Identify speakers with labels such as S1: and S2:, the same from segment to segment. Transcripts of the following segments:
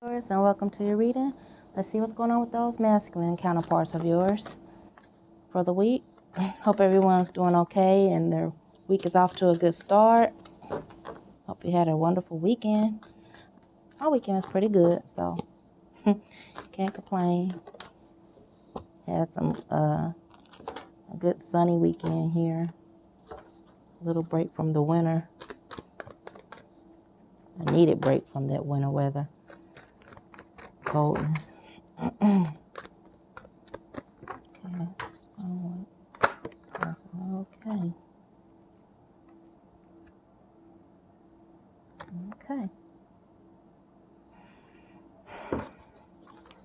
S1: Taurus, and welcome to your reading. Let's see what's going on with those masculine counterparts of yours for the week. Hope everyone's doing okay and their week is off to a good start. Hope you had a wonderful weekend. My weekend was pretty good, so can't complain. Had some a good sunny weekend here. A little break from the winter. A needed break from that winter weather. Coldness. Okay.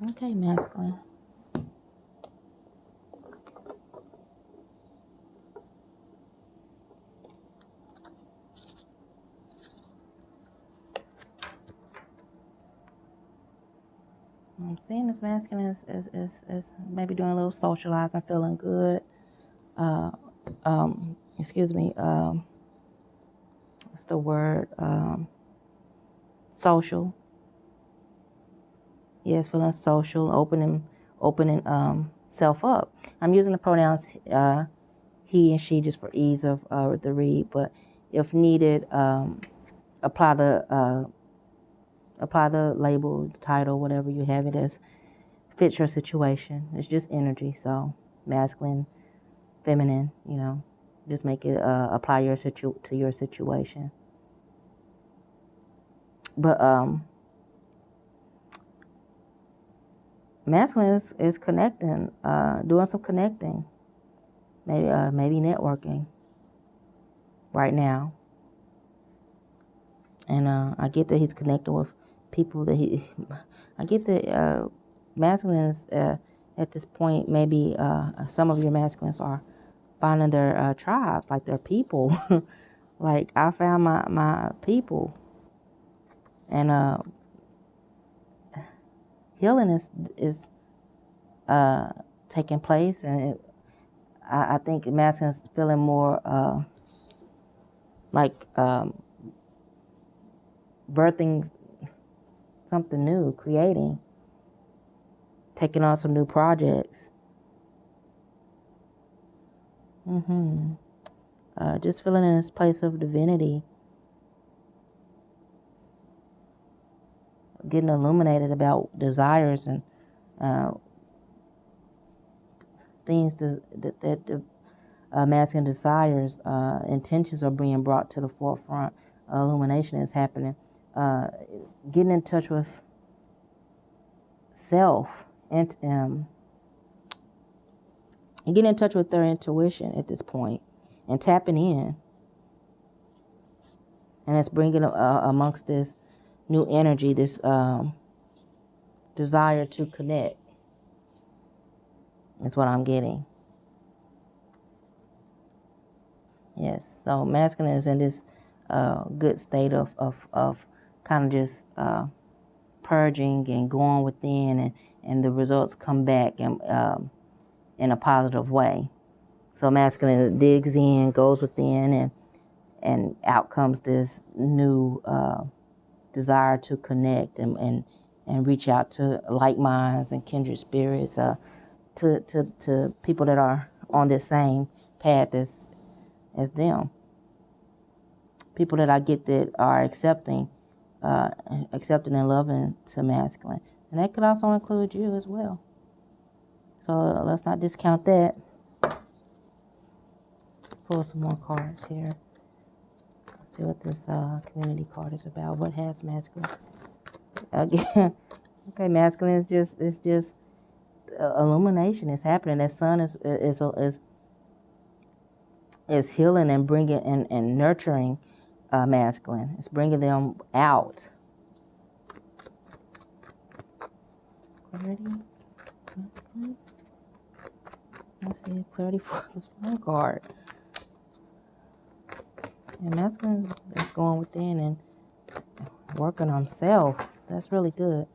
S1: Okay, masculine. I'm seeing this masculine is maybe doing a little socializing, feeling good. Excuse me. What's the word? Social. Yes, feeling social, opening self up. I'm using the pronouns he and she just for ease of the read, but if needed, apply the label, the title, whatever you have it as, fits your situation. It's just energy, so masculine, feminine, just make it apply to your situation. But masculine is connecting, doing some connecting, maybe networking right now. And I get that he's connecting with people that I get that masculine is at this point, maybe some of your masculines are finding their tribes, like their people. Like I found my people. And healing is taking place, and I think masculine is feeling more like birthing something new, creating, taking on some new projects. Just feeling in this place of divinity, getting illuminated about desires and things that the masculine desires, intentions are being brought to the forefront. Illumination is happening. Getting in touch with self and getting in touch with their intuition at this point and tapping in. And it's bringing amongst this new energy, this desire to connect. Is what I'm getting. Yes, so masculine is in this good state of kind of just purging and going within, and the results come back in a positive way. So masculine digs in, goes within, and out comes this new desire to connect and reach out to like minds and kindred spirits, to people that are on the same path as them. People that I get that are accepting and loving to masculine. And that could also include you as well. So let's not discount that. Let's pull some more cards here. Let's see what this community card is about. What has masculine? Again, okay, masculine is just illumination is happening. That sun is healing and bringing and nurturing masculine. It's bringing them out. Clarity, masculine. Let's see, clarity for the sun card. And masculine is going within and working on self. That's really good.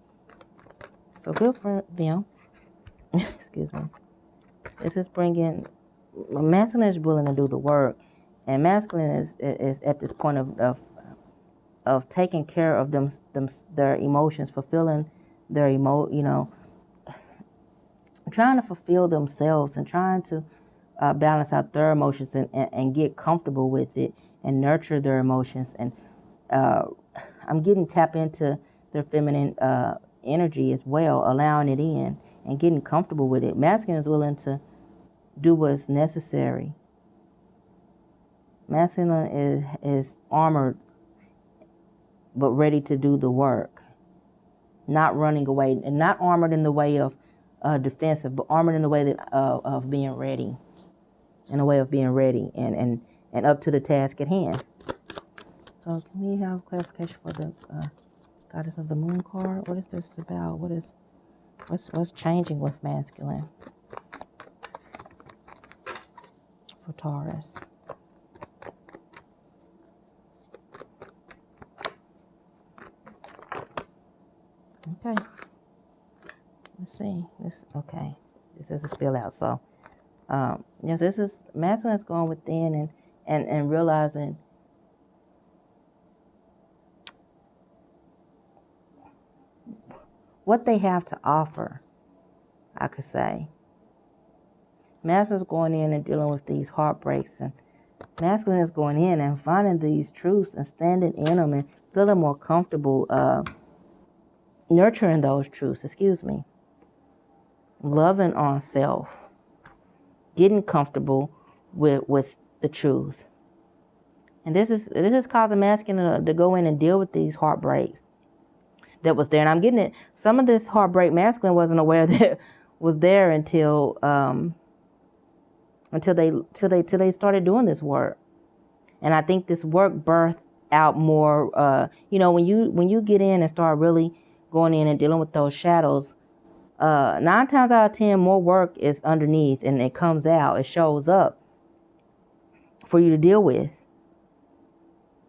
S1: So good for them. Excuse me. This is bringing, masculine is willing to do the work, and masculine is at this point of taking care of their emotions, fulfilling their trying to fulfill themselves and trying to balance out their emotions and get comfortable with it and nurture their emotions. And I'm getting tap into their feminine energy as well, allowing it in and getting comfortable with it. Masculine is willing to do what's necessary. Masculine is armored but ready to do the work, not running away, and not armored in the way of defensive, but armored in the way that of being ready, in a way of being ready and up to the task at hand. So can we have clarification for the Goddess of the Moon card? What is this about? What's changing with masculine for Taurus? Okay. Let's see. Okay. This is a spill out. So, yes, this is masculine is going within and realizing what they have to offer, I could say. Masculine is going in and dealing with these heartbreaks, and masculine is going in and finding these truths and standing in them and feeling more comfortable nurturing those truths, loving on self, getting comfortable with the truth. And this is causing masculine to go in and deal with these heartbreaks that was there. And I'm getting it. Some of this heartbreak, masculine wasn't aware that was there until they started doing this work. And I think this work birthed out more. When you get in and start really going in and dealing with those shadows, 9 times out of 10, more work is underneath, and it comes out, it shows up for you to deal with.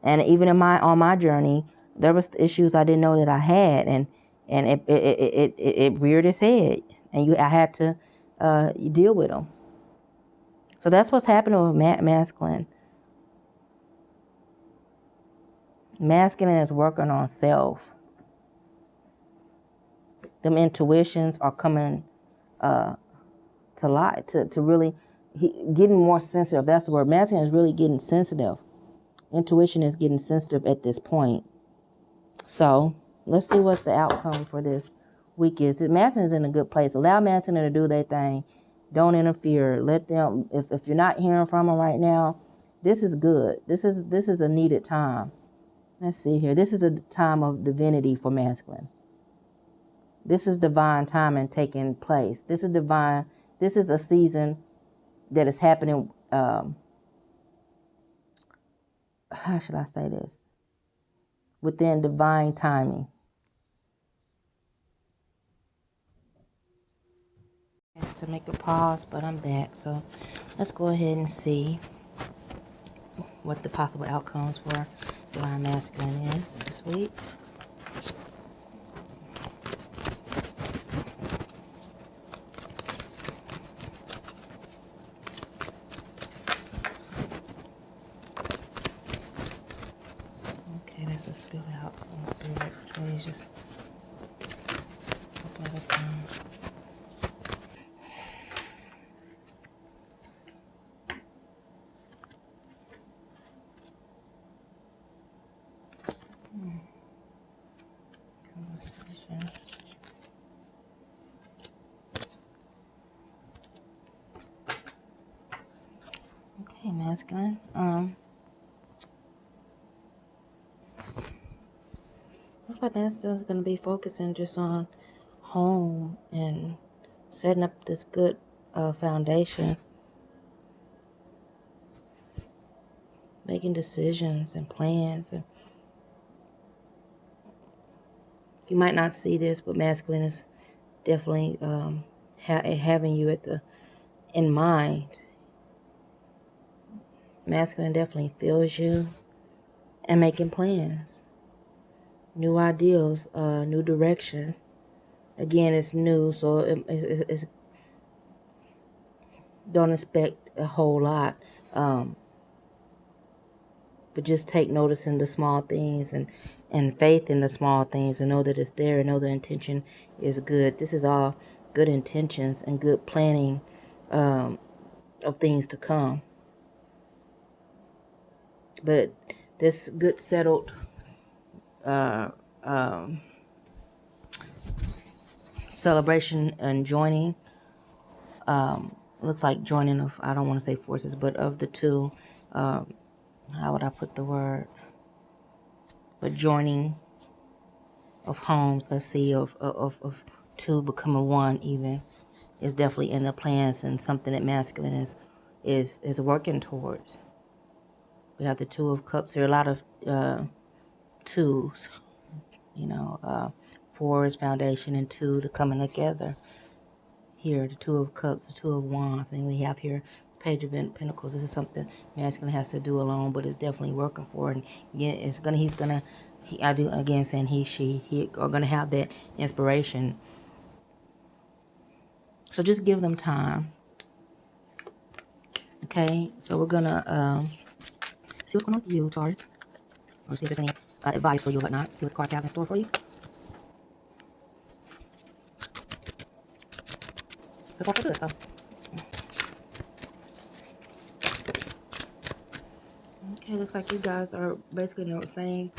S1: And even on my journey, there was issues I didn't know that I had, and it reared its head, and I had to deal with them. So that's what's happening with masculine. Masculine is working on self. Them intuitions are coming to light, to really getting more sensitive. That's the word. Masculine is really getting sensitive. Intuition is getting sensitive at this point. So let's see what the outcome for this week is. Masculine is in a good place. Allow masculine to do their thing. Don't interfere. Let them. If you're not hearing from them right now, this is good. This is a needed time. Let's see here. This is a time of divinity for masculine. This is divine timing taking place. This is divine. This is a season that is happening. How should I say this? Within divine timing. To make a pause, but I'm back. So let's go ahead and see what the possible outcomes for divine masculine is this week. Okay, that's a spill out. So spirit, please just a couple at a time. Okay, masculine. Looks like masculine is going to be focusing just on home and setting up this good foundation, making decisions and plans. And you might not see this, but masculine is definitely having you in mind. Masculine definitely feels you and making plans, new ideals, new direction. Again, it's new, so it's don't expect a whole lot. But just take notice in the small things and faith in the small things, and know that it's there, and know the intention is good. This is all good intentions and good planning of things to come. But this good settled celebration and joining, looks like joining of, I don't want to say forces, but of the two, how would I put the word? But joining of homes, let's see, of two becoming one, even, is definitely in the plans, and something that masculine is working towards. We have the Two of Cups here, a lot of twos, you know, four is foundation and two to coming together. Here, the Two of Cups, the Two of Wands, and we have here the Page of Pentacles. This is something masculine has to do alone, but it's definitely working for it. And again, I do again saying he are gonna have that inspiration. So just give them time. Okay, so we're gonna see what's going on with you, Taurus, or see if there's any advice for you or whatnot. See what the cards have in store for you. So far, so good, though. Okay, looks like you guys are basically in the same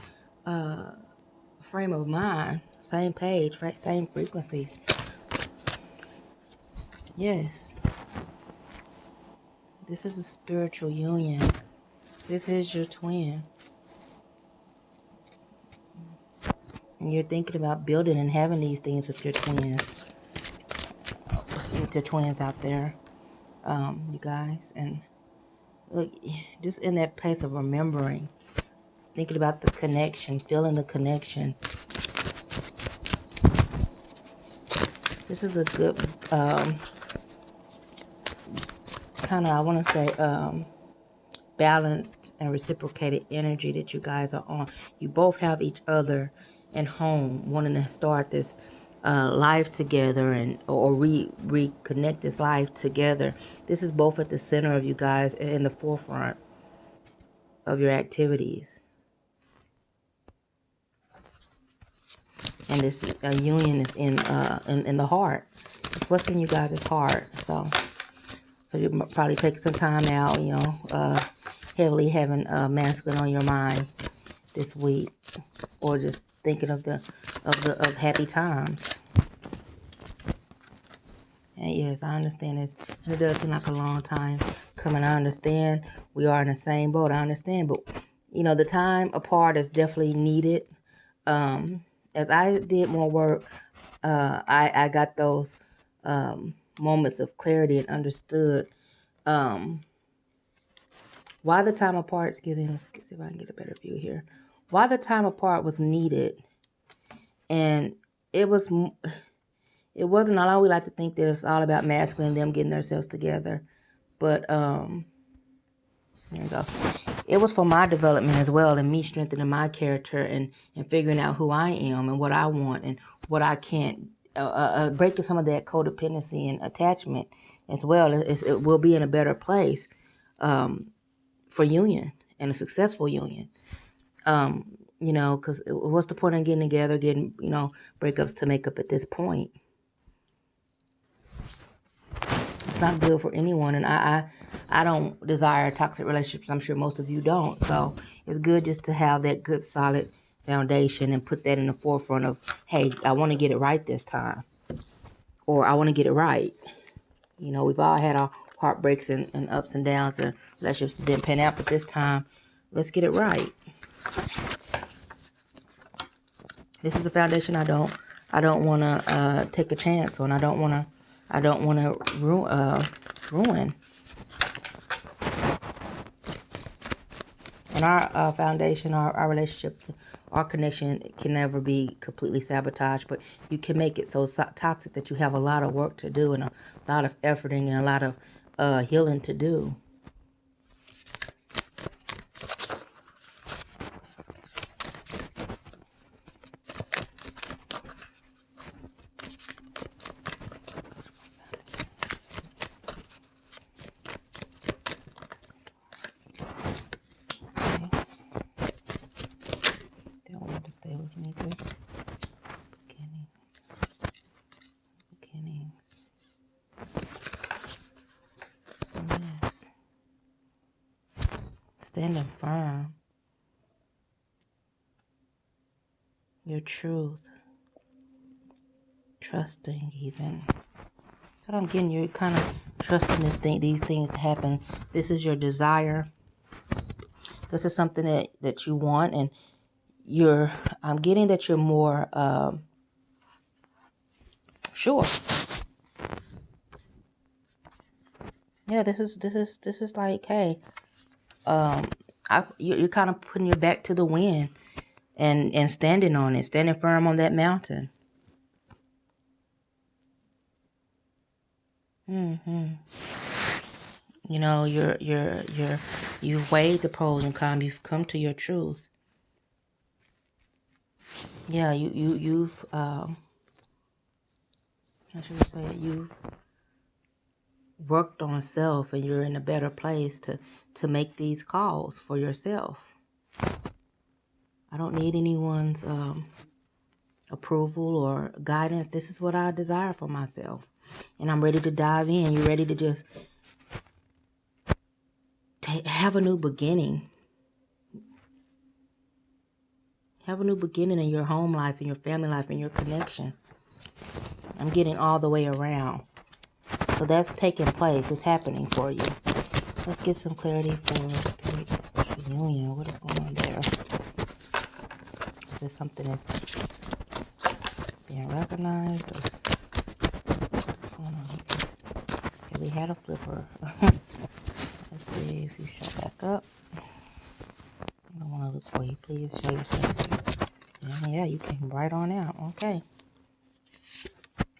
S1: frame of mind, same page, same frequencies. Yes. This is a spiritual union. This is your twin. And you're thinking about building and having these things with your twins. With your twins out there, you guys. And look, just in that place of remembering, thinking about the connection, feeling the connection. This is a good kind of, I want to say, balanced and reciprocated energy that you guys are on. You both have each other in home, wanting to start this life together, and or reconnect this life together. This is both at the center of you guys, in the forefront of your activities. And this union is in the heart. It's what's in you guys' heart. So you're probably taking some time out, you know, heavily having masculine on your mind this week, or just thinking of happy times. And yes, I understand this, and it does seem like a long time coming. I understand we are in the same boat. I understand, but you know, the time apart is definitely needed. As I did more work, I got those moments of clarity and understood why the time apart, excuse me, let's see if I can get a better view here. Why the time apart was needed. And it wasn't, I always like to think that it's all about masculine and them getting themselves together. But, there you go. It was for my development as well, and me strengthening my character and figuring out who I am and what I want and what I can't, breaking some of that codependency and attachment as well. It will be in a better place for union and a successful union. You know, because what's the point of getting together, getting, you know, breakups to make up at this point? It's not good for anyone, and I don't desire toxic relationships. I'm sure most of you don't. So it's good just to have that good solid foundation and put that in the forefront of, hey, I want to get it right this time, or I want to get it right. You know, we've all had our heartbreaks and ups and downs, and relationships that didn't pan out, but this time, let's get it right. This is a foundation I don't want to take a chance on. I don't want to ruin. And our foundation, our relationship, our connection can never be completely sabotaged, but you can make it so toxic that you have a lot of work to do and a lot of efforting and a lot of healing to do. Standing firm. Your truth. Trusting even. But I'm getting you kind of trusting these things to happen. This is your desire. This is something that you want, and I'm getting that you're more sure. Yeah, this is like, hey, you're kind of putting your back to the wind and standing on it, standing firm on that mountain. Mm-hmm. You know, you've weighed the pros and cons. You've come to your truth. Yeah, you've how should we say it? You've worked on self, and you're in a better place to make these calls for yourself. I don't need anyone's approval or guidance. This is what I desire for myself, and I'm ready to dive in. You're ready to just have a new beginning. Have a new beginning in your home life, in your family life, in your connection. I'm getting all the way around. So that's taking place. It's happening for you. Let's get some clarity for spirit union. What is going on there? Is there something that's being recognized? Or what's going on here? Okay, we had a flipper. Let's see if you show back up. I don't want to look for you. Please show yourself. Yeah, you came right on out. Okay.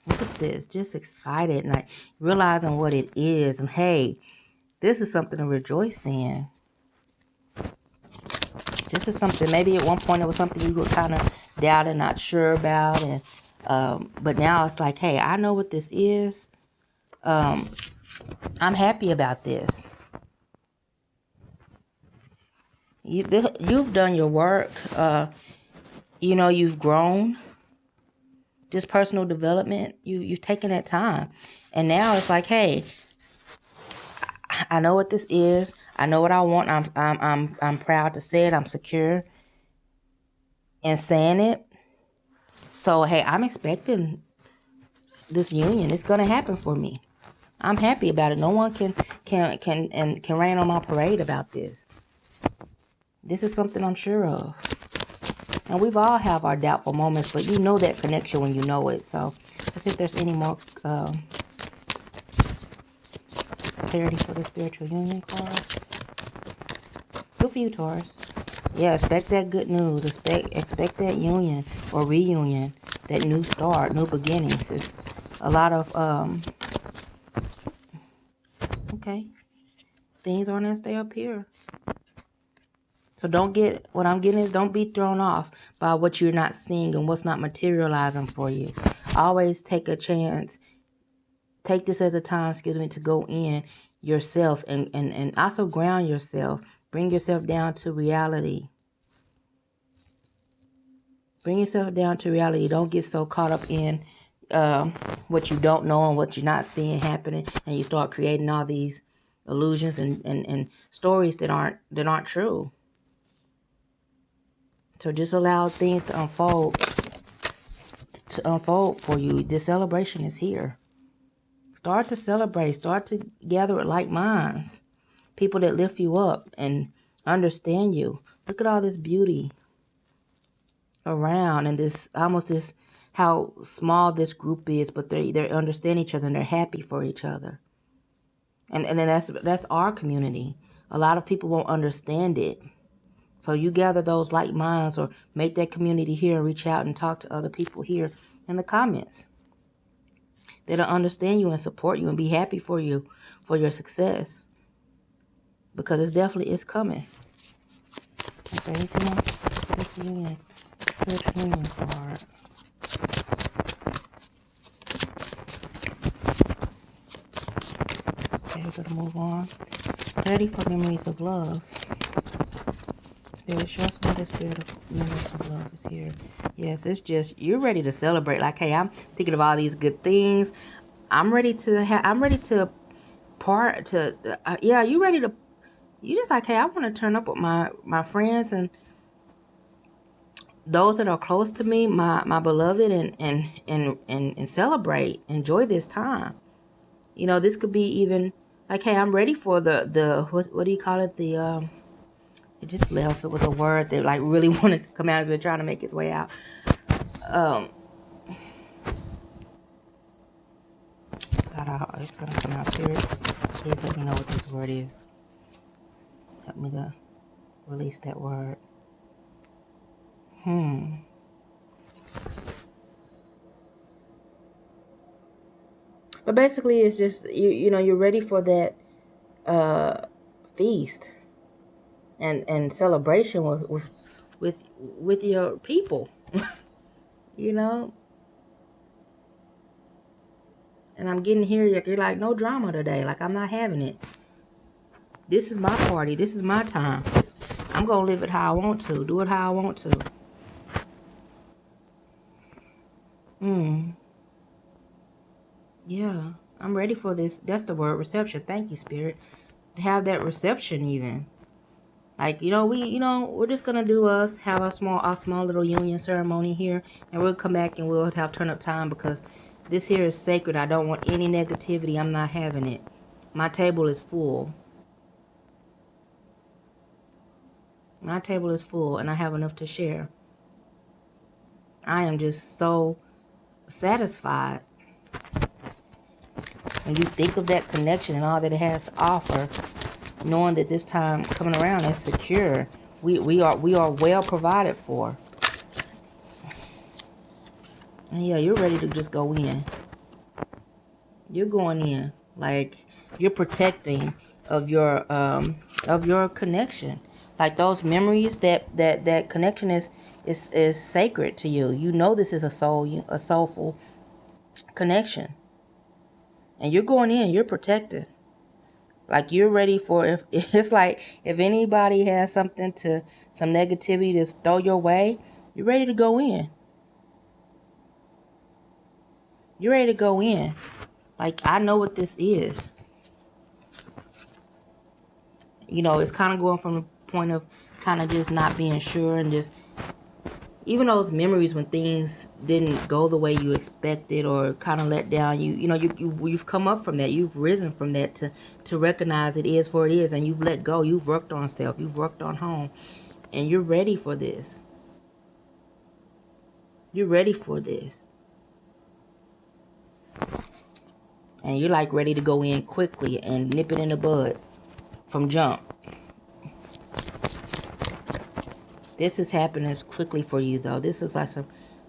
S1: Look at this. Just excited and like realizing what it is. And hey, this is something to rejoice in. This is something, maybe at one point it was something you were kind of doubting, not sure about. And but now it's like, hey, I know what this is. I'm happy about this. You've done your work. You've grown. Just personal development. You've taken that time. And now it's like, hey, I know what this is. I know what I want. I'm proud to say it. I'm secure in saying it. So hey, I'm expecting this union. It's gonna happen for me. I'm happy about it. No one can rain on my parade about this. This is something I'm sure of. And we've all have our doubtful moments, but you know that connection when you know it. So let's see if there's any more clarity for the spiritual union card. Good for you, Taurus. Yeah, expect that good news. Expect that union or reunion, that new start, new beginnings. It's a lot of okay. Things aren't as they appear. So what I'm getting is don't be thrown off by what you're not seeing and what's not materializing for you. Always take a chance. Take this as a time, to go in yourself and also ground yourself. Bring yourself down to reality. Bring yourself down to reality. Don't get so caught up in what you don't know and what you're not seeing happening, and you start creating all these illusions and stories that aren't true. So just allow things to unfold for you. This celebration is here. Start to celebrate. Start to gather with like minds. People that lift you up and understand you. Look at all this beauty around, and this how small this group is, but they understand each other and they're happy for each other. And then that's our community. A lot of people won't understand it. So you gather those like minds or make that community here and reach out and talk to other people here in the comments. That'll understand you and support you and be happy for you, for your success. Because it's definitely coming. Is there anything else? This union, spiritual union card. Okay, we're gonna move on. 30 for memories of love. Spirit, show us why the spirit of memories of love is here. Yes, it's just you're ready to celebrate. Like, hey, I'm thinking of all these good things. I'm ready to part to. Yeah, you ready to. You just like, hey, I want to turn up with my friends and those that are close to me, my beloved, and celebrate, enjoy this time. You know, this could be even like, hey, I'm ready for the what do you call it? It just left. It was a word that like really wanted to come out. Has been trying to make its way out. God, it's gonna come out. Spirit, please let me know what this word is. Help me to release that word. But basically, it's just you know, you're ready for that feast and celebration with your people. You know. And I'm getting here, you're like, no drama today. Like, I'm not having it. This is my party. This is my time. I'm going to live it how I want to. Do it how I want to. Yeah. I'm ready for this. That's the word, reception. Thank you, Spirit. To have that reception even. Like, we're just going to do us, have a small little union ceremony here. And we'll come back and we'll have turn up time because this here is sacred. I don't want any negativity. I'm not having it. My table is full. My table is full and I have enough to share. I am just so satisfied. When you think of that connection and all that it has to offer, knowing that this time coming around is secure, we are well provided for. And yeah, you're ready to just go in. You're going in like you're protecting of your connection. Like those memories, that connection is sacred to you. You know this is a soulful connection. And you're going in, you're protected. Like you're ready for if it's like if anybody has some negativity to throw your way, you're ready to go in. You're ready to go in. Like I know what this is. You know, it's kind of going from the point of kind of just not being sure and just even those memories when things didn't go the way you expected or kind of let down you've come up from that. You've risen from that to recognize it is for it is, and you've let go. You've worked on self. You've worked on home, and you're ready for this. You're ready for this. And you're like ready to go in quickly and nip it in the bud from jump. This is happening quickly for you, though. This looks like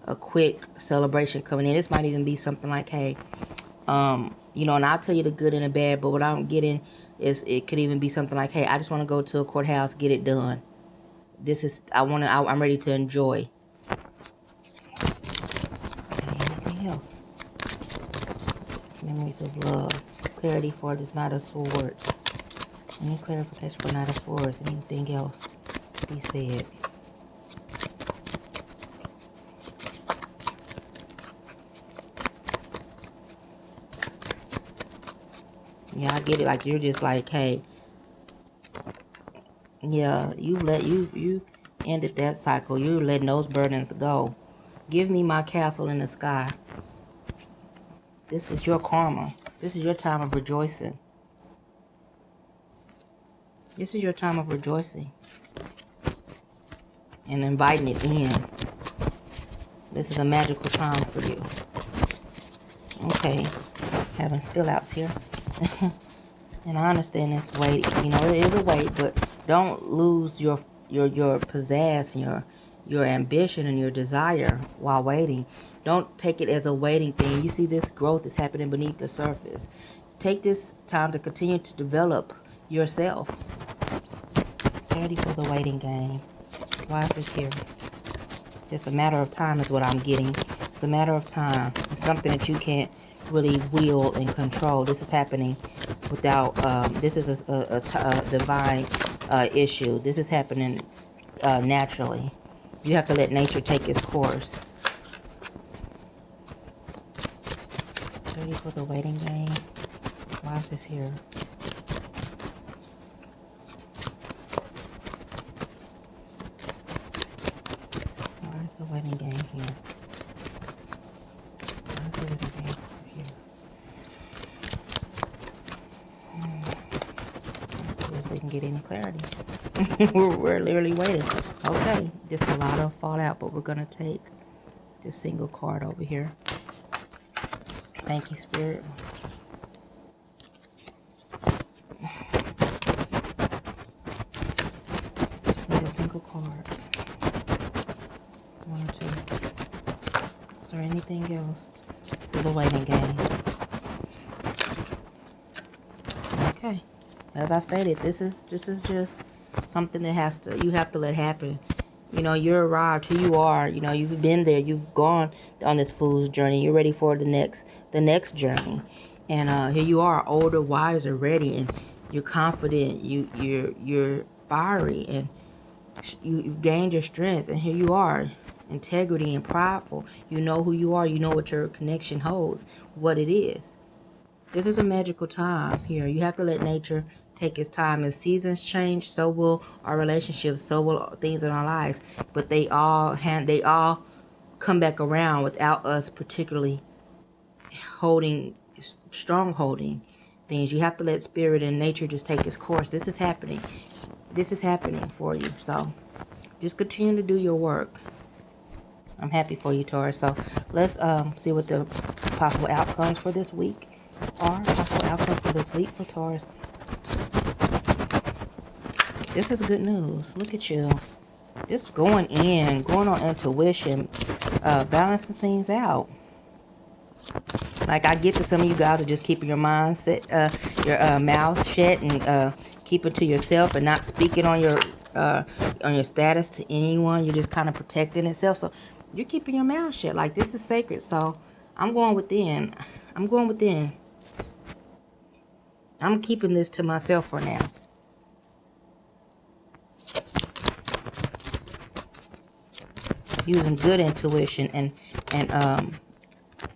S1: a quick celebration coming in. This might even be something like, hey, and I'll tell you the good and the bad, but what I'm getting is it could even be something like, hey, I just want to go to a courthouse, get it done. I'm ready to enjoy. Anything else? Memories of love. Clarity for this Knight of Swords. Any clarification for Knight of Swords? Anything else be said? Yeah, I get it. Like you're just like, hey, yeah, you ended that cycle. You're letting those burdens go. Give me my castle in the sky. This is your karma. This is your time of rejoicing. This is your time of rejoicing. And inviting it in. This is a magical time for you. Okay. Having spillouts here. And I understand this weight. You know, it is a weight, but don't lose your pizzazz and your ambition and your desire while waiting. Don't take it as a waiting thing. You see this growth is happening beneath the surface. Take this time to continue to develop yourself. Ready for the waiting game. Why is this here? Just a matter of time is what I'm getting. It's a matter of time. It's something that you can't really will and control. This is happening without, this is a divine issue. This is happening naturally. You have to let nature take its course. Ready for the waiting game? Why is this here? can get any clarity. We're literally waiting. Okay, just a lot of fallout, but we're going to take this single card over here. Thank you, Spirit. Just need a single card. One or two. Is there anything else for the waiting game? Okay. As I stated, this is just something that you have to let happen. You know, you're arrived, who you are. You know, you've been there. You've gone on this fool's journey. You're ready for the next journey. And here you are, older, wiser, ready, and you're confident. You're fiery, and you've gained your strength. And here you are, integrity and prideful. You know who you are. You know what your connection holds, what it is. This is a magical time here. You have to let nature take its time. As seasons change, so will our relationships, so will things in our lives. But they all come back around without us particularly holding things. You have to let spirit and nature just take its course. This is happening. This is happening for you. So just continue to do your work. I'm happy for you, Taurus. So let's see what the possible outcomes for this week are. Possible outcomes for this week for Taurus. This is good news. Look at you. Just going on intuition, balancing things out. Like, I get that some of you guys are just keeping your mind set, your mouth shut, and keeping to yourself and not speaking on your status to anyone. You're just kind of protecting itself. So you're keeping your mouth shut. Like, this is sacred. So I'm going within. I'm keeping this to myself for now. Using good intuition and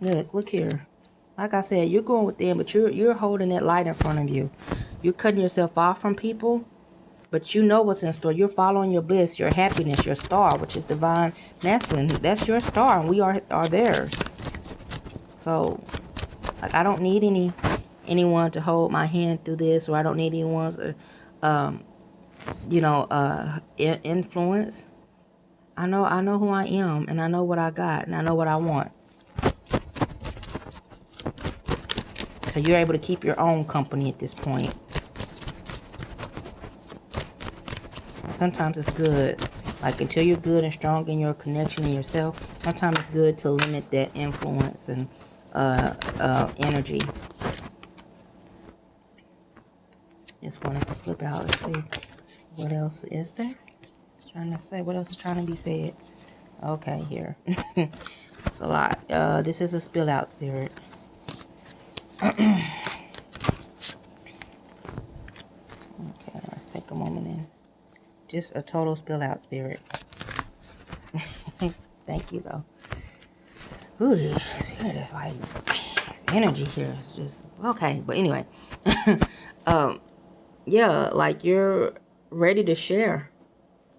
S1: look here. Like I said, you're going within, but you're holding that light in front of you. You're cutting yourself off from people, but you know what's in store. You're following your bliss, your happiness, your star, which is divine masculine. That's your star, and we are theirs. So, like, I don't need anyone to hold my hand through this, or I don't need anyone's influence. I know who I am, and I know what I got, and I know what I want. So you're able to keep your own company at this point. Sometimes it's good, like, until you're good and strong in your connection in yourself, sometimes it's good to limit that influence and energy. Just wanted to flip out and see what else is there. Trying to say, what else is trying to be said? Okay, here. It's a lot. This is a spill out spirit. Okay, let's take a moment and just a total spill out spirit. Thank you, though. Ooh, spirit is like, energy here is just okay. But anyway, yeah, like, you're ready to share,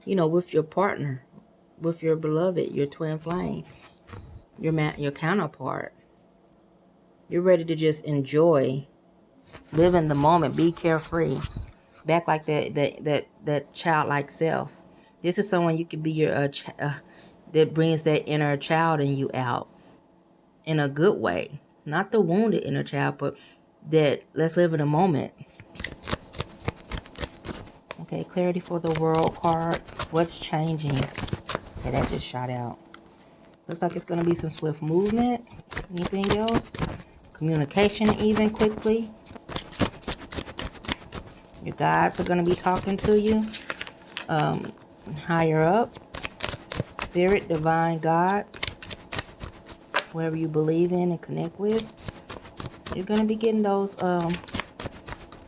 S1: you know, with your partner, with your beloved, your twin flame, your counterpart. You're ready to just enjoy, live in the moment, be carefree, back like that childlike self. This is someone you could be your that brings that inner child in you out in a good way, not the wounded inner child, but that let's live in a moment. Okay, clarity for the world card. What's changing? Okay, that just shot out. Looks like it's going to be some swift movement. Anything else? Communication, even quickly. Your guides are going to be talking to you. Higher up. Spirit, divine, God. Whoever you believe in and connect with. You're going to be getting those,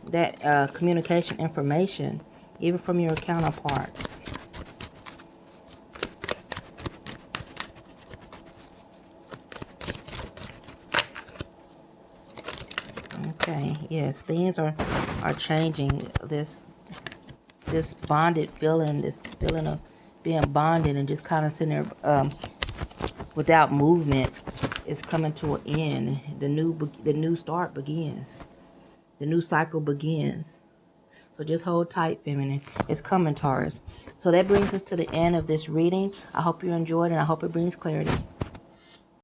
S1: that communication information, even from your counterparts. Okay, yes, things are changing. This bonded feeling, this feeling of being bonded and just kind of sitting there without movement is coming to an end. The new start begins. The new cycle begins. So just hold tight, feminine. It's coming, Taurus. So that brings us to the end of this reading. I hope you enjoyed, and I hope it brings clarity.